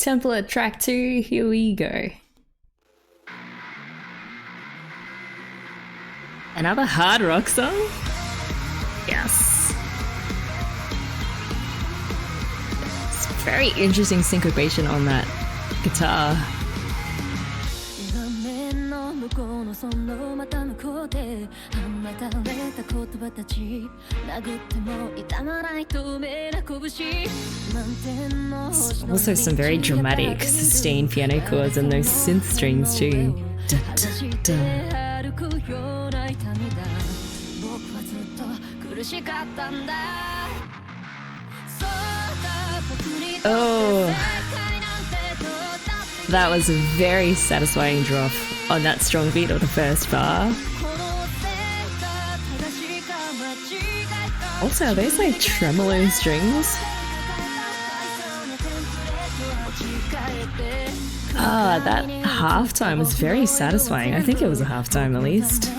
template track 2, here we go. Another hard rock song? Yes. It's very interesting syncopation on that guitar. Also some very dramatic sustained piano chords and those synth strings too. Da, da, da. Oh, that was a very satisfying drop on that strong beat of the first bar. Also, are those like tremolo strings? Ah, that halftime was very satisfying. I think it was a halftime at least.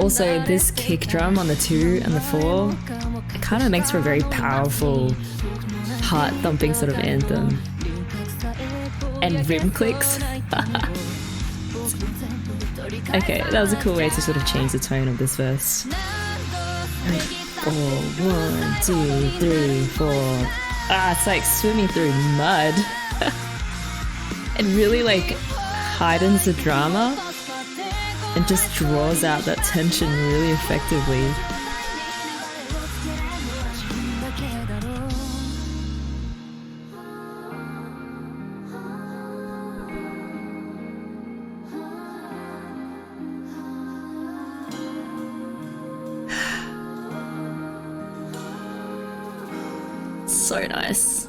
Also, this kick drum on the 2 and the 4, it kind of makes for a very powerful, heart-thumping sort of anthem. And rim clicks. Okay, that was a cool way to sort of change the tone of this verse. 4, 1, 2, 3, 4. Ah, it's like swimming through mud. It really like heightens the drama and just draws out that tension really effectively. So nice.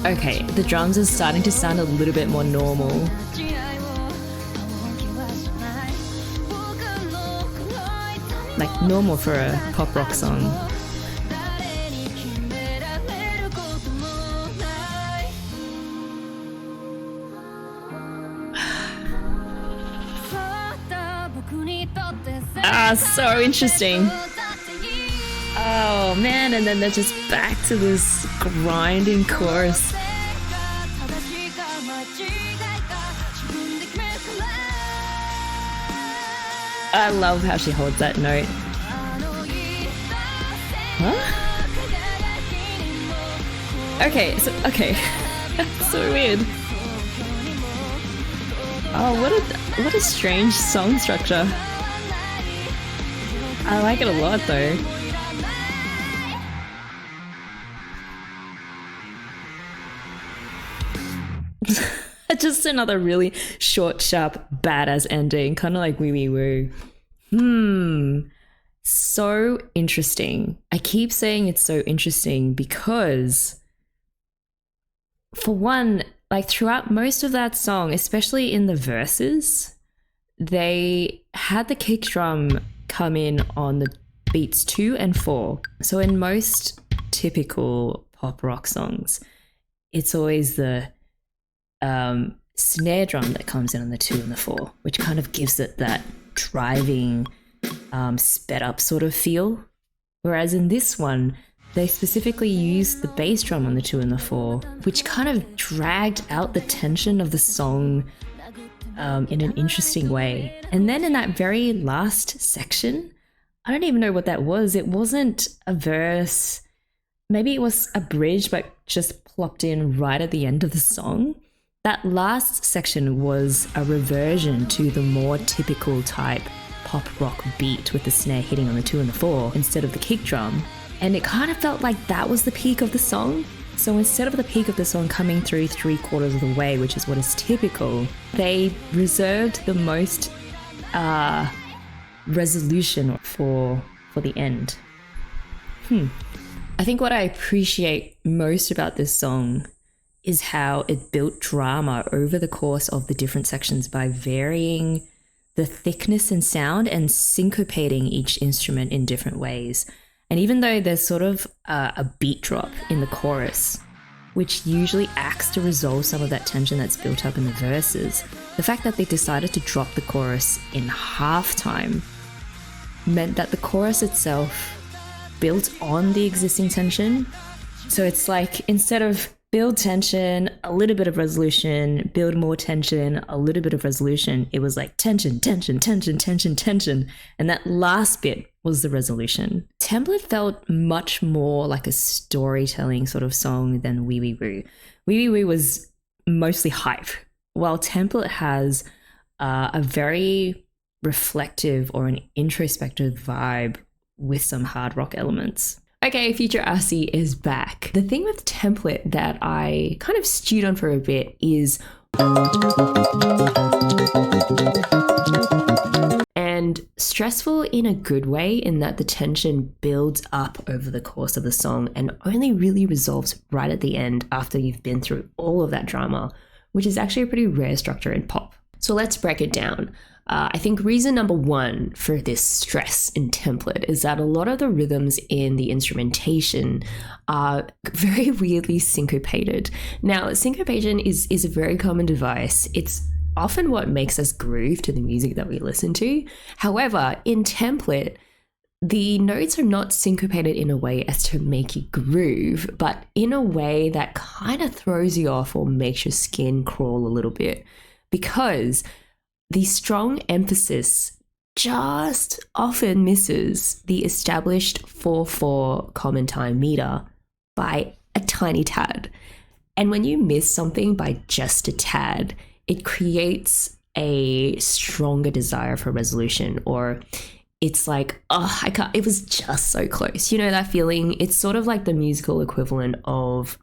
Okay, the drums are starting to sound a little bit more normal. Like normal for a pop rock song. Ah, so interesting. Oh man, and then they're just back to this grinding chorus. I love how she holds that note. Huh? Okay, so weird. Oh, what a strange song structure. I like it a lot though. Just another really short, sharp, badass ending, kind of like wee wee woo. So interesting. I keep saying it's so interesting because, for one, like throughout most of that song, especially in the verses, they had the kick drum come in on the beats 2 and 4. So in most typical pop rock songs, it's always the snare drum that comes in on the 2 and the 4, which kind of gives it that driving, sped up sort of feel. Whereas in this one, they specifically used the bass drum on the 2 and the 4, which kind of dragged out the tension of the song in an interesting way. And then in that very last section, I don't even know what that was. It wasn't a verse. Maybe it was a bridge, but just plopped in right at the end of the song. That last section was a reversion to the more typical type pop rock beat with the snare hitting on the 2 and the 4 instead of the kick drum. And it kind of felt like that was the peak of the song. So instead of the peak of the song coming through 3/4 of the way, which is what is typical, they reserved the most resolution for the end. I think what I appreciate most about this song is how it built drama over the course of the different sections by varying the thickness and sound and syncopating each instrument in different ways. And even though there's sort of a beat drop in the chorus, which usually acts to resolve some of that tension that's built up in the verses, the fact that they decided to drop the chorus in halftime meant that the chorus itself built on the existing tension. So it's like, instead of build tension, a little bit of resolution, build more tension, a little bit of resolution, it was like tension, tension, tension, tension, tension. And that last bit was the resolution. Template felt much more like a storytelling sort of song than Wee Wee Woo. Wee Wee Woo was mostly hype, while Template has a very reflective or an introspective vibe with some hard rock elements. Okay, Future Aussie is back. The thing with Template that I kind of stewed on for a bit is, and stressful in a good way, in that the tension builds up over the course of the song and only really resolves right at the end after you've been through all of that drama, which is actually a pretty rare structure in pop. So let's break it down. I think reason number one for this stress in Template is that a lot of the rhythms in the instrumentation are very weirdly syncopated. Now, syncopation is a very common device. It's often what makes us groove to the music that we listen to. However, in Template, the notes are not syncopated in a way as to make you groove, but in a way that kind of throws you off or makes your skin crawl a little bit, because the strong emphasis just often misses the established 4/4 common time meter by a tiny tad. And when you miss something by just a tad, it creates a stronger desire for resolution, or it's like, oh, I can't, it was just so close. You know that feeling? It's sort of like the musical equivalent of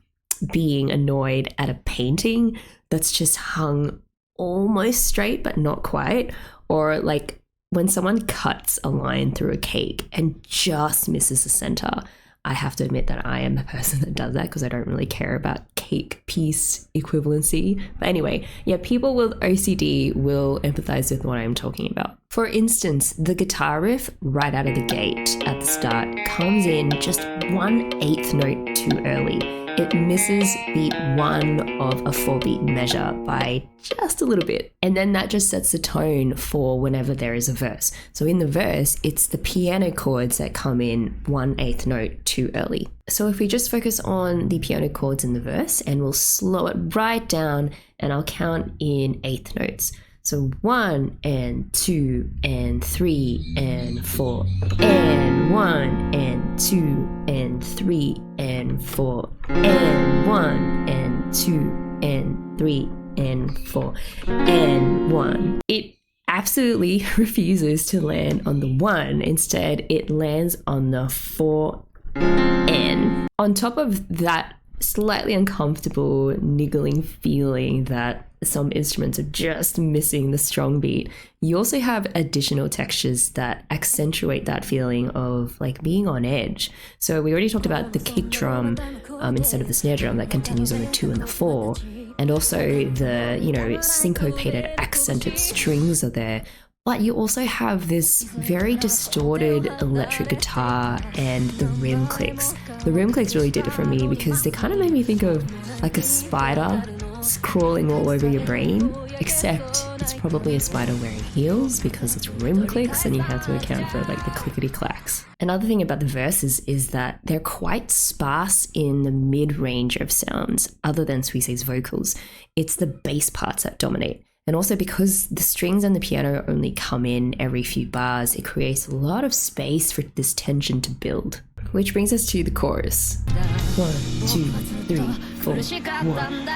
being annoyed at a painting that's just hung almost straight but not quite, or like when someone cuts a line through a cake and just misses the center. I have to admit that I am a person that does that because I don't really care about cake piece equivalency. But anyway, yeah, people with OCD will empathize with what I'm talking about. For instance, the guitar riff right out of the gate at the start comes in just 1/8 note too early. It misses beat 1 of a 4-beat measure by just a little bit. And then that just sets the tone for whenever there is a verse. So in the verse, it's the piano chords that come in 1/8 note too early. So if we just focus on the piano chords in the verse, and we'll slow it right down, and I'll count in 1/8 notes. So 1 and 2 and 3 and 4, and 1 and 2 and 3 and 4, and 1 and 2 and 3 and 4, and 1. It absolutely refuses to land on the 1. Instead, it lands on the 4 N. On top of that slightly uncomfortable niggling feeling that some instruments are just missing the strong beat, you also have additional textures that accentuate that feeling of like being on edge. So we already talked about the kick drum instead of the snare drum that continues on the 2 and the 4, and also the, you know, syncopated accented strings are there. But you also have this very distorted electric guitar and the rim clicks. The rim clicks really did it for me because they kind of made me think of like a spider crawling all over your brain, except it's probably a spider wearing heels because it's rim clicks and you have to account for like the clickety clacks. Another thing about the verses is that they're quite sparse in the mid-range of sounds other than Suisei's vocals. It's the bass parts that dominate. And also because the strings and the piano only come in every few bars, it creates a lot of space for this tension to build. Which brings us to the chorus. 1, 2, 3, 4. 1,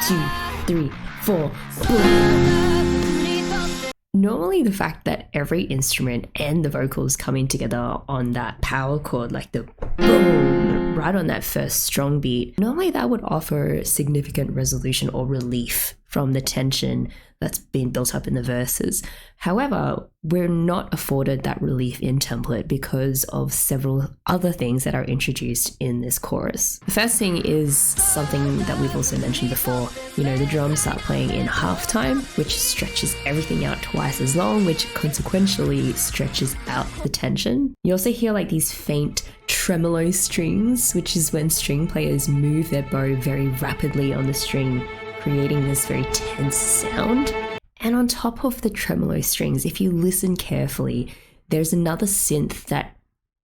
2, 3, 4. Boom. Normally the fact that every instrument and the vocals coming together on that power chord, like the boom, right on that first strong beat, normally that would offer significant resolution or relief from the tension that's been built up in the verses. However, we're not afforded that relief in Template because of several other things that are introduced in this chorus. The first thing is something that we've also mentioned before. You know, the drums start playing in halftime, which stretches everything out twice as long, which consequentially stretches out the tension. You also hear like these faint tremolo strings, which is when string players move their bow very rapidly on the string, creating this very tense sound. And on top of the tremolo strings, if you listen carefully, there's another synth that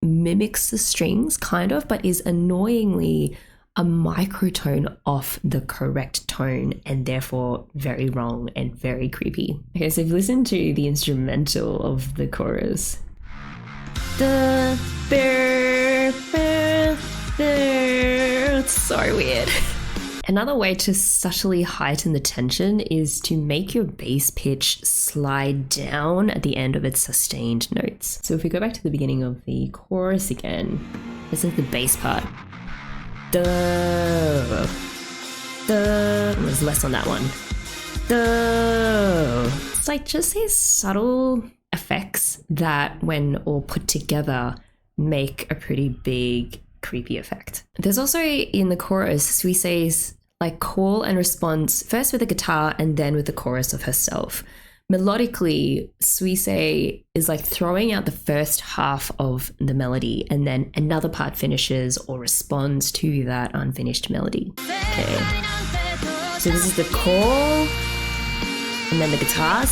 mimics the strings kind of, but is annoyingly a microtone off the correct tone and therefore very wrong and very creepy. Okay, so if you listen to the instrumental of the chorus, it's so weird. Another way to subtly heighten the tension is to make your bass pitch slide down at the end of its sustained notes. So if we go back to the beginning of the chorus again, this is the bass part. There's less on that one. It's like just these subtle effects that, when all put together, make a pretty big creepy effect. There's also in the chorus Suisei's like call and response, first with the guitar and then with the chorus of herself. Melodically, Suisei is like throwing out the first half of the melody and then another part finishes or responds to that unfinished melody. Okay. So this is the call and then the guitars.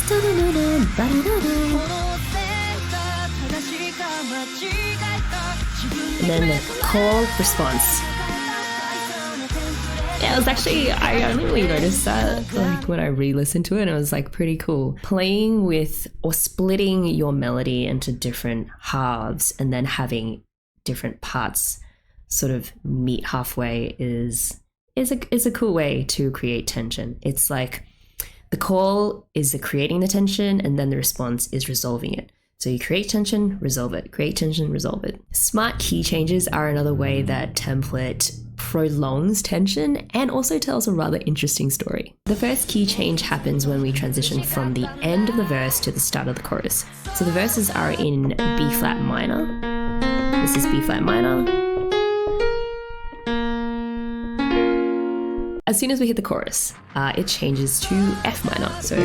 And then the call response. Yeah, it was actually, I only really noticed that like when I re-listened to it, and it was like pretty cool. Playing with or splitting your melody into different halves and then having different parts sort of meet halfway is a cool way to create tension. It's like the call is the creating the tension and then the response is resolving it. So you create tension, resolve it, create tension, resolve it. Smart key changes are another way that template prolongs tension and also tells a rather interesting story. The first key change happens when we transition from the end of the verse to the start of the chorus. So the verses are in B flat minor. This is B flat minor. As soon as we hit the chorus, it changes to F minor. So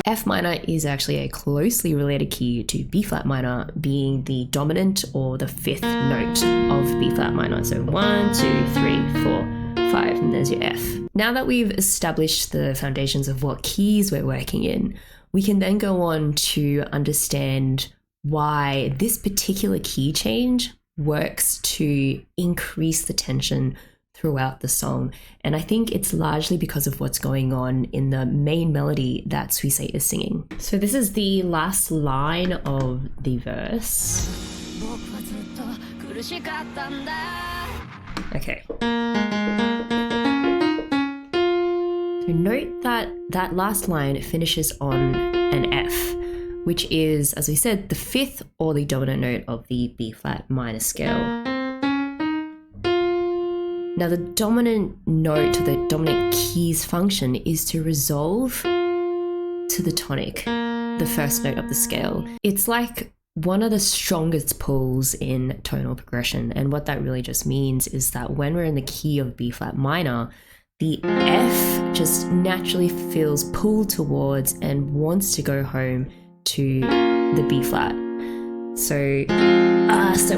F minor is actually a closely related key to B flat minor, being the dominant or the fifth note of B flat minor. So 1, 2, 3, 4, 5, and there's your F. Now that we've established the foundations of what keys we're working in, we can then go on to understand why this particular key change works to increase the tension throughout the song. And I think it's largely because of what's going on in the main melody that Suisei is singing. So this is the last line of the verse. Okay. So note that that last line finishes on an F, which is, as we said, the fifth or the dominant note of the B flat minor scale. Now the dominant note, or the dominant key's function, is to resolve to the tonic, the first note of the scale. It's like one of the strongest pulls in tonal progression, and what that really just means is that when we're in the key of B flat minor, the F just naturally feels pulled towards and wants to go home to the B flat. So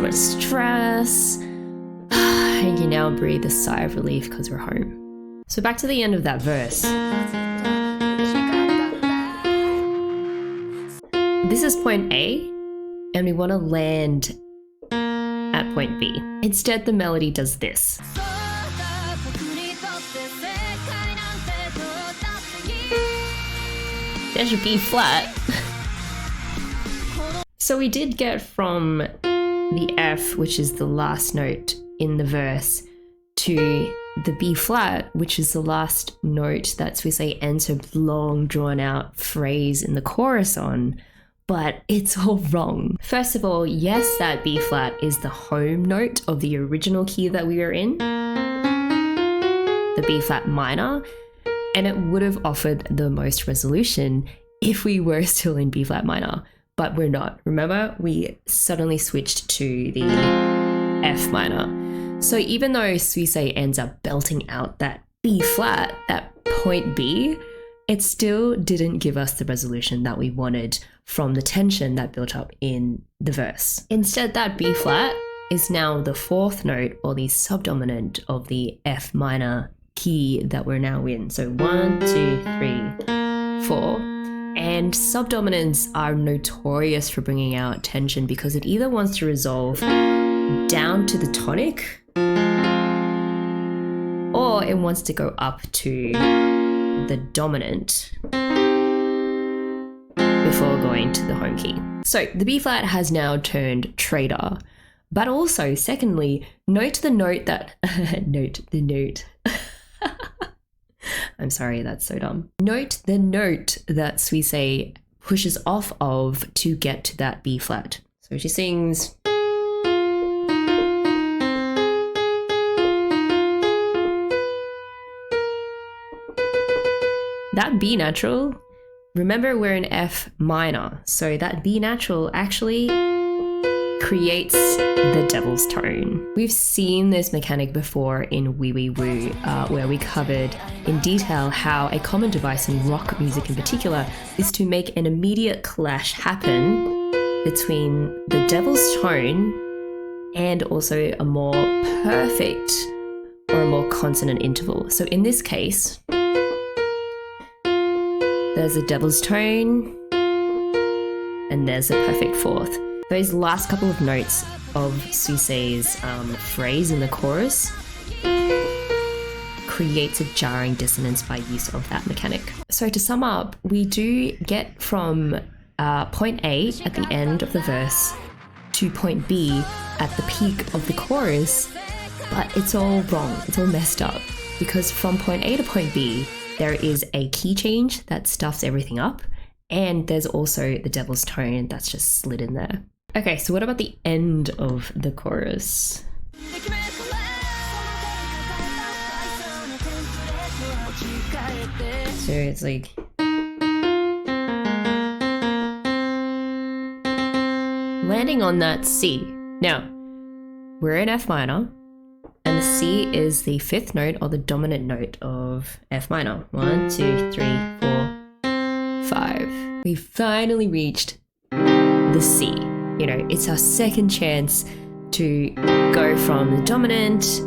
much stress. And you now breathe a sigh of relief because we're home. So back to the end of that verse. This is point A, and we want to land at point B. Instead, the melody does this. There's your B flat. So we did get from the F, which is the last note in the verse, to the B flat, which is the last note that Suisei ends her long drawn out phrase in the chorus on, but it's all wrong. First of all, yes, that B flat is the home note of the original key that we were in, the B flat minor, and it would have offered the most resolution if we were still in B flat minor, but we're not. Remember, we suddenly switched to the F minor. So even though Suisei ends up belting out that B flat, that point B, it still didn't give us the resolution that we wanted from the tension that built up in the verse. Instead, that B flat is now the fourth note or the subdominant of the F minor key that we're now in. So 1, 2, 3, 4. And subdominants are notorious for bringing out tension because it either wants to resolve down to the tonic or it wants to go up to the dominant before going to the home key. So the B flat has now turned traitor, but also secondly, note the note that note the note. I'm sorry, that's so dumb. Note the note that Suisei pushes off of to get to that B flat. So she sings. That B natural, remember we're in F minor, so that B natural actually creates the devil's tone. We've seen this mechanic before in Wee Wee Woo, where we covered in detail how a common device in rock music in particular is to make an immediate clash happen between the devil's tone and also a more perfect or a more consonant interval. So in this case, there's a devil's tone and there's a perfect fourth. Those last couple of notes of Suisei's phrase in the chorus creates a jarring dissonance by use of that mechanic. So to sum up, we do get from point A at the end of the verse to point B at the peak of the chorus, but it's all wrong, it's all messed up, because from point A to point B, there is a key change that stuffs everything up, and there's also the devil's tone that's just slid in there. Okay, so what about the end of the chorus? So it's like... landing on that C. Now, we're in F minor, and the C is the fifth note or the dominant note of F minor. 1, 2, 3, 4, 5. We finally reached the C. You know, it's our second chance to go from the dominant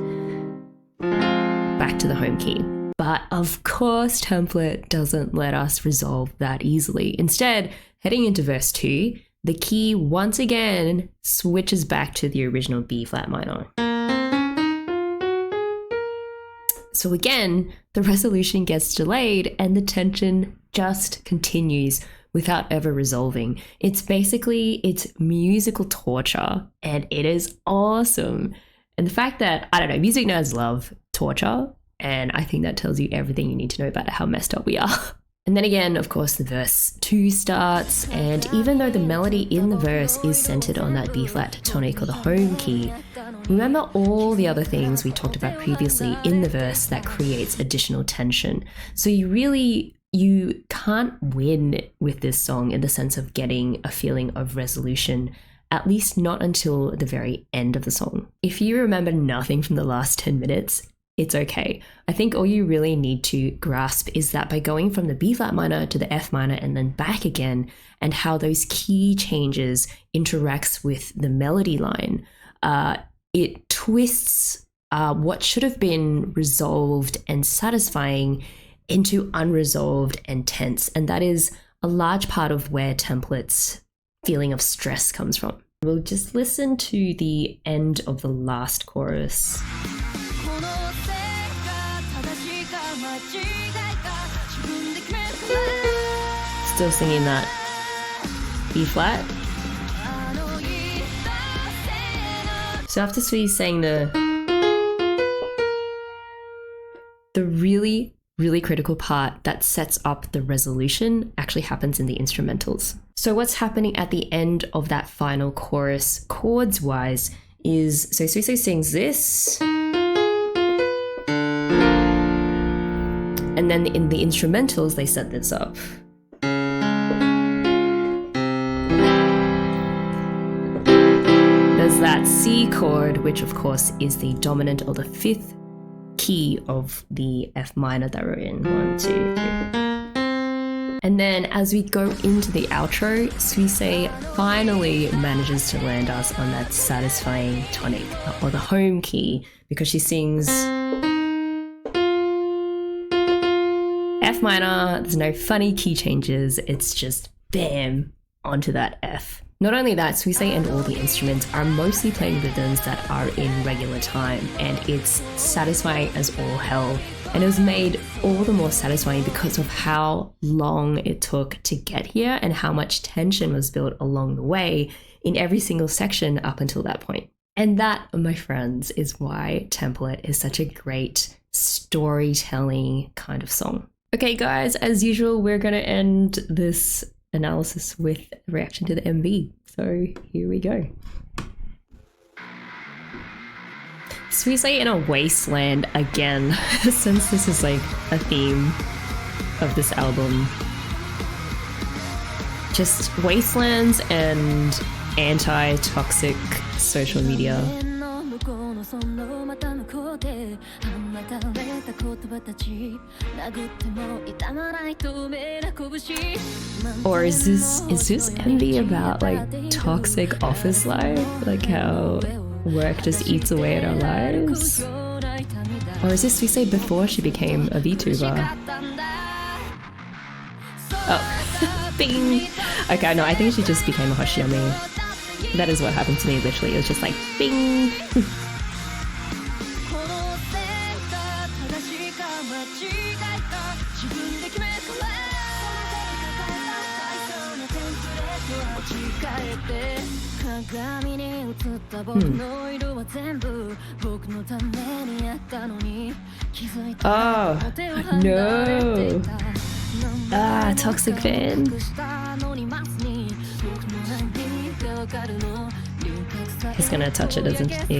back to the home key. But of course, template doesn't let us resolve that easily. Instead, heading into verse 2, the key once again switches back to the original B flat minor. So again, the resolution gets delayed and the tension just continues without ever resolving. It's musical torture, and it is awesome. And the fact that, I don't know, music nerds love torture, and I think that tells you everything you need to know about how messed up we are. And then again, of course, the verse 2 starts, and even though the melody in the verse is centered on that B flat tonic or the home key, remember all the other things we talked about previously in the verse that creates additional tension. So you can't win with this song in the sense of getting a feeling of resolution, at least not until the very end of the song. If you remember nothing from the last 10 minutes, it's okay. I think all you really need to grasp is that by going from the B flat minor to the F minor and then back again, and how those key changes interacts with the melody line, it twists what should have been resolved and satisfying into unresolved and tense. And that is a large part of where template's feeling of stress comes from. We'll just listen to the end of the last chorus. Still singing that B flat. So after Sui sang the really critical part that sets up the resolution actually happens in the instrumentals. So what's happening at the end of that final chorus, chords wise, is so Suisei sings this, and then in the instrumentals they set this up. There's that C chord, which of course is the dominant or the fifth key of the F minor that we're in. 1, 2, 3. And then as we go into the outro, Suisei finally manages to land us on that satisfying tonic or the home key, because she sings F F minor, there's no funny key changes, it's just bam, onto that F. Not only that, Suisei and all the instruments are mostly playing rhythms that are in regular time, and it's satisfying as all hell. And it was made all the more satisfying because of how long it took to get here and how much tension was built along the way in every single section up until that point. And that, my friends, is why Template is such a great storytelling kind of song. Okay, guys, as usual, we're going to end this analysis with a reaction to the MV. So here we go. Suisei in a wasteland again, since this is like a theme of this album. Just wastelands and anti-toxic social media. Or is this MV about like toxic office life? Like how work just eats away at our lives? Or is this Suisei before she became a VTuber? Oh, bing! Okay, no, I think she just became a Hoshimachi. That is what happened to me, literally. It was just like, bing! Oh, no. Ah, toxic fan. He's gonna touch it, isn't he?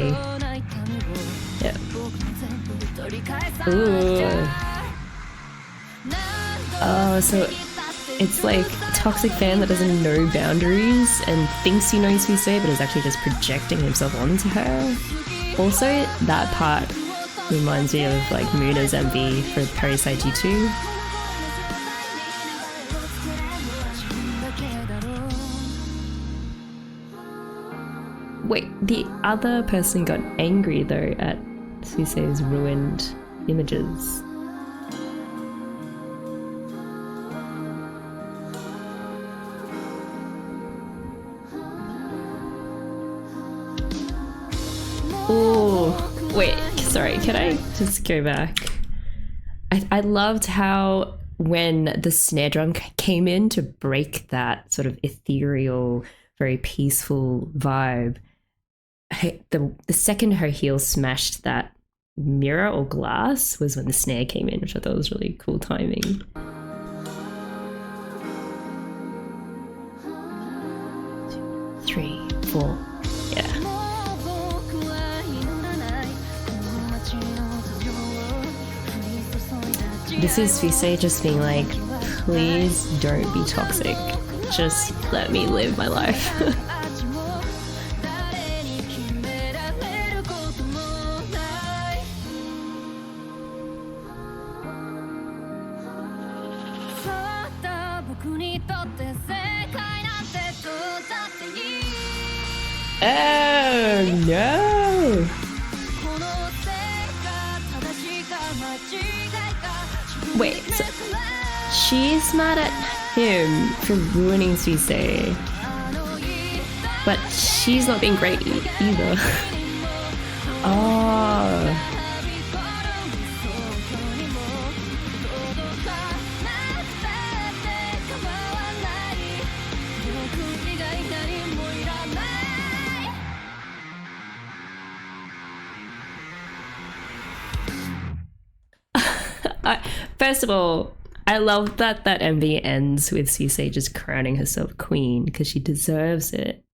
Yeah. Ooh. Oh, so it's like a toxic fan that doesn't know boundaries and thinks he knows Suisei, but is actually just projecting himself onto her. Also, that part reminds me of like Muna's MV for Parasite G2. Wait, the other person got angry though at Suisei's ruined images. Oh, wait, sorry, can I just go back? I loved how when the snare drum came in to break that sort of ethereal, very peaceful vibe, the second her heel smashed that mirror or glass was when the snare came in, which I thought was really cool timing. 2, 3, 4, yeah. This is Suisei just being like, please don't be toxic. Just let me live my life. Oh no! Wait, so she's mad at him for ruining Suisei, but she's not being great either. Oh. First of all, I love that MV ends with Suisei just crowning herself queen because she deserves it.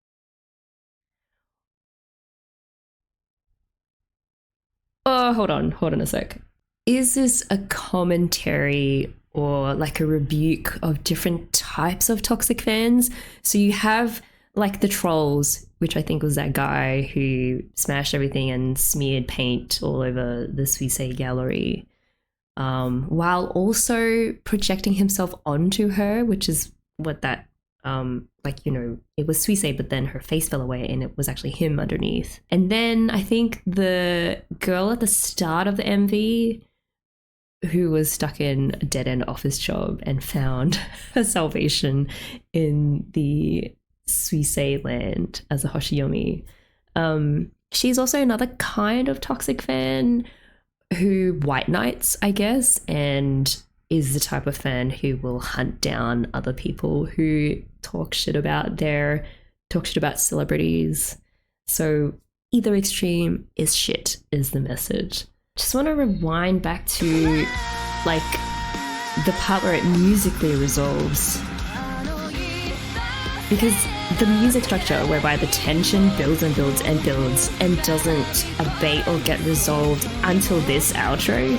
Oh, hold on a sec. Is this a commentary or like a rebuke of different types of toxic fans? So you have like the trolls, which I think was that guy who smashed everything and smeared paint all over the Suisei gallery. While also projecting himself onto her, which is what that, like, you know, it was Suisei, but then her face fell away and it was actually him underneath. And then I think the girl at the start of the MV who was stuck in a dead-end office job and found her salvation in the Suisei land as a Hoshiyomi. She's also another kind of toxic fan who white knights, I guess, and is the type of fan who will hunt down other people who talk shit about celebrities. So either extreme is shit is the message. Just want to rewind back to like the part where it musically resolves, because the music structure whereby the tension builds and builds and builds and doesn't abate or get resolved until this outro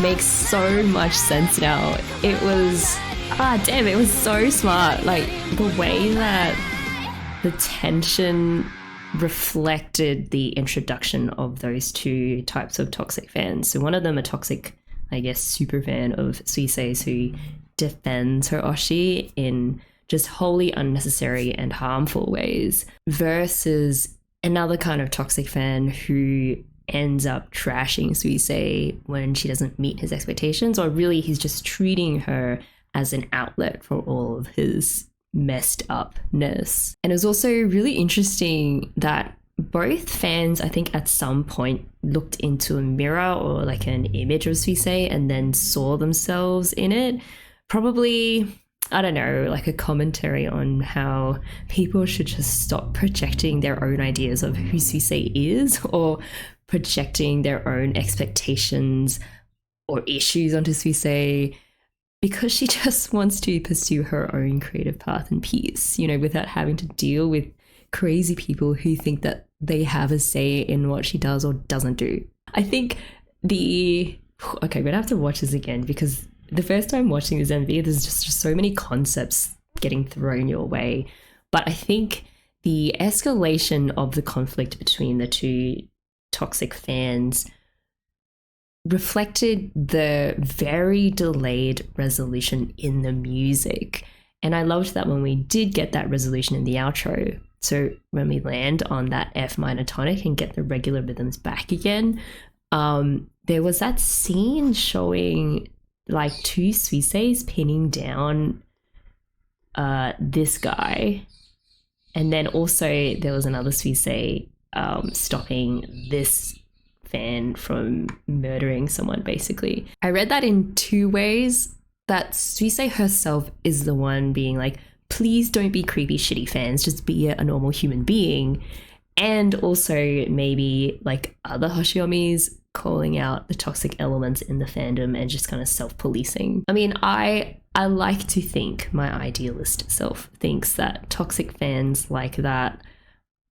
makes so much sense now. It was it was so smart. Like the way that the tension reflected the introduction of those two types of toxic fans. So one of them a toxic, I guess, super fan of Suisei's who defends her Oshi in just wholly unnecessary and harmful ways, versus another kind of toxic fan who ends up trashing Suisei when she doesn't meet his expectations, or really he's just treating her as an outlet for all of his messed upness. And it was also really interesting that both fans, I think at some point, looked into a mirror or like an image of Suisei and then saw themselves in it. Probably, I don't know, like a commentary on how people should just stop projecting their own ideas of who Suisei is, or projecting their own expectations or issues onto Suisei, because she just wants to pursue her own creative path in peace, you know, without having to deal with crazy people who think that they have a say in what she does or doesn't do. I think we're gonna have to watch this again, because the first time watching this MV, there's just so many concepts getting thrown your way. But I think the escalation of the conflict between the two toxic fans reflected the very delayed resolution in the music. And I loved that when we did get that resolution in the outro. So when we land on that F minor tonic and get the regular rhythms back again, there was that scene showing like two Suiseis pinning down this guy. And then also there was another Suisei stopping this fan from murdering someone, basically. I read that in two ways, that Suisei herself is the one being like, please don't be creepy, shitty fans, just be a normal human being. And also maybe like other Hoshiyomis calling out the toxic elements in the fandom and just kind of self-policing. I mean, I like to think, my idealist self thinks that toxic fans like that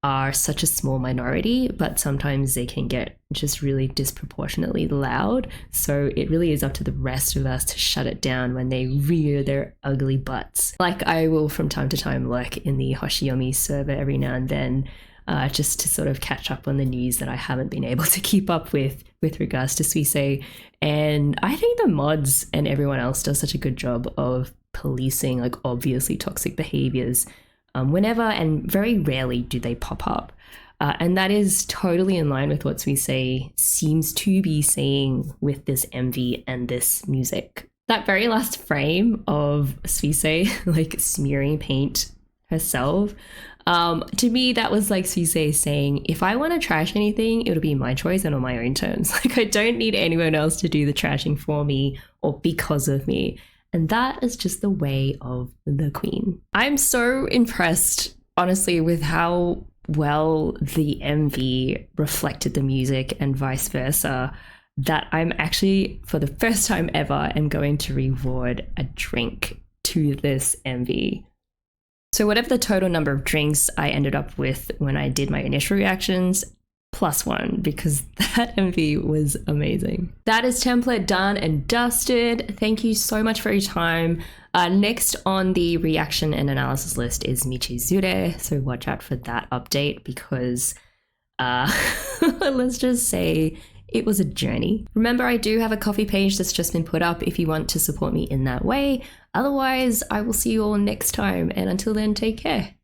are such a small minority, but sometimes they can get just really disproportionately loud. So it really is up to the rest of us to shut it down when they rear their ugly butts. Like I will from time to time lurk in the Hoshiyomi server every now and then, just to sort of catch up on the news that I haven't been able to keep up with regards to Suisei. And I think the mods and everyone else does such a good job of policing like obviously toxic behaviors whenever and very rarely do they pop up. And that is totally in line with what Suisei seems to be saying with this MV and this music. That very last frame of Suisei like smearing paint herself, to me that was like Suisei saying, if I want to trash anything, it'll be my choice and on my own terms. Like I don't need anyone else to do the trashing for me or because of me. And that is just the way of the queen. I'm so impressed, honestly, with how well the MV reflected the music and vice versa, that I'm actually, for the first time ever, am going to reward a drink to this MV. So whatever the total number of drinks I ended up with when I did my initial reactions, +1, because that MV was amazing. That is template done and dusted. Thank you so much for your time. Next on the reaction and analysis list is Michizure, so watch out for that update, because let's just say it was a journey. Remember, I do have a coffee page that's just been put up if you want to support me in that way. Otherwise, I will see you all next time, and until then, take care.